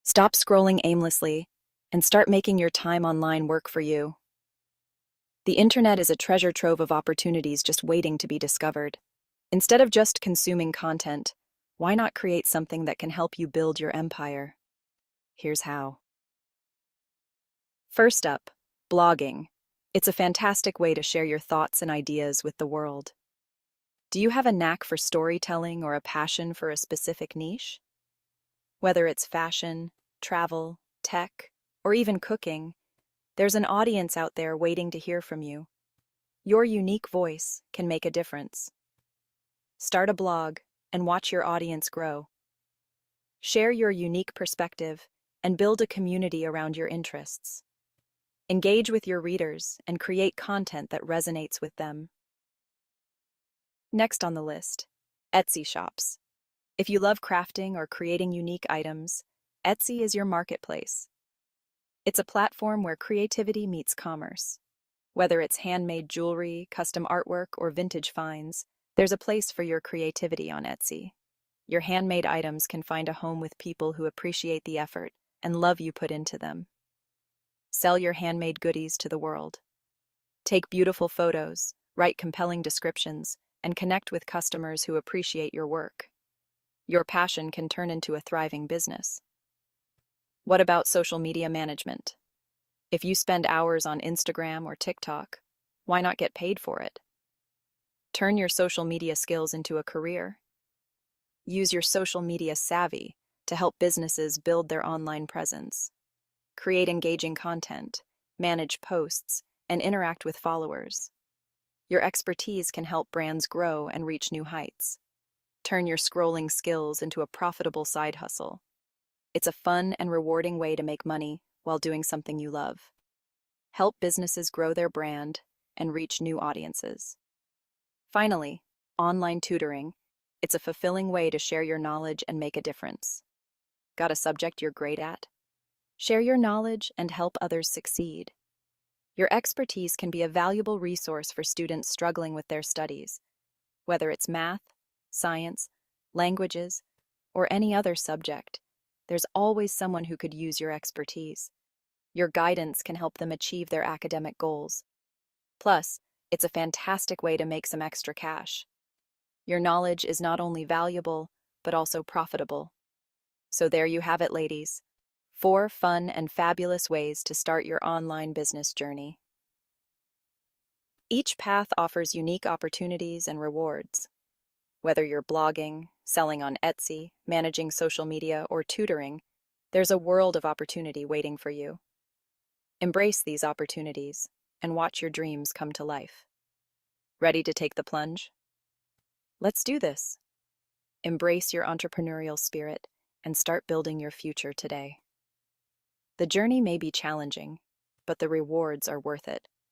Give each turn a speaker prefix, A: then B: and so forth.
A: Stop scrolling aimlessly and start making your time online work for you. The internet is a treasure trove of opportunities just waiting to be discovered. Instead of just consuming content, why not create something that can help you build your empire? Here's how. First up, blogging. It's a fantastic way to share your thoughts and ideas with the world. Do you have a knack for storytelling or a passion for a specific niche? Whether it's fashion, travel, tech, or even cooking, there's an audience out there waiting to hear from you. Your unique voice can make a difference. Start a blog and watch your audience grow. Share your unique perspective and build a community around your interests. Engage with your readers and create content that resonates with them. Next on the list, Etsy shops. If you love crafting or creating unique items, Etsy is your marketplace. It's a platform where creativity meets commerce. Whether it's handmade jewelry, custom artwork, or vintage finds, there's a place for your creativity on Etsy. Your handmade items can find a home with people who appreciate the effort and love you put into them. Sell your handmade goodies to the world. Take beautiful photos, write compelling descriptions, and connect with customers who appreciate your work. Your passion can turn into a thriving business. What about social media management? If you spend hours on Instagram or TikTok, why not get paid for it? Turn your social media skills into a career. Use your social media savvy to help businesses build their online presence. Create engaging content, manage posts, and interact with followers. Your expertise can help brands grow and reach new heights. Turn your scrolling skills into a profitable side hustle. It's a fun and rewarding way to make money while doing something you love. Help businesses grow their brand and reach new audiences. Finally, online tutoring. It's a fulfilling way to share your knowledge and make a difference. Got a subject you're great at? Share your knowledge and help others succeed. Your expertise can be a valuable resource for students struggling with their studies. Whether it's math, science, languages, or any other subject, there's always someone who could use your expertise. Your guidance can help them achieve their academic goals. Plus, it's a fantastic way to make some extra cash. Your knowledge is not only valuable, but also profitable. So there you have it, ladies. 4 fun and fabulous ways to start your online business journey. Each path offers unique opportunities and rewards. Whether you're blogging, selling on Etsy, managing social media, or tutoring, there's a world of opportunity waiting for you. Embrace these opportunities and watch your dreams come to life. Ready to take the plunge? Let's do this. Embrace your entrepreneurial spirit and start building your future today. The journey may be challenging, but the rewards are worth it.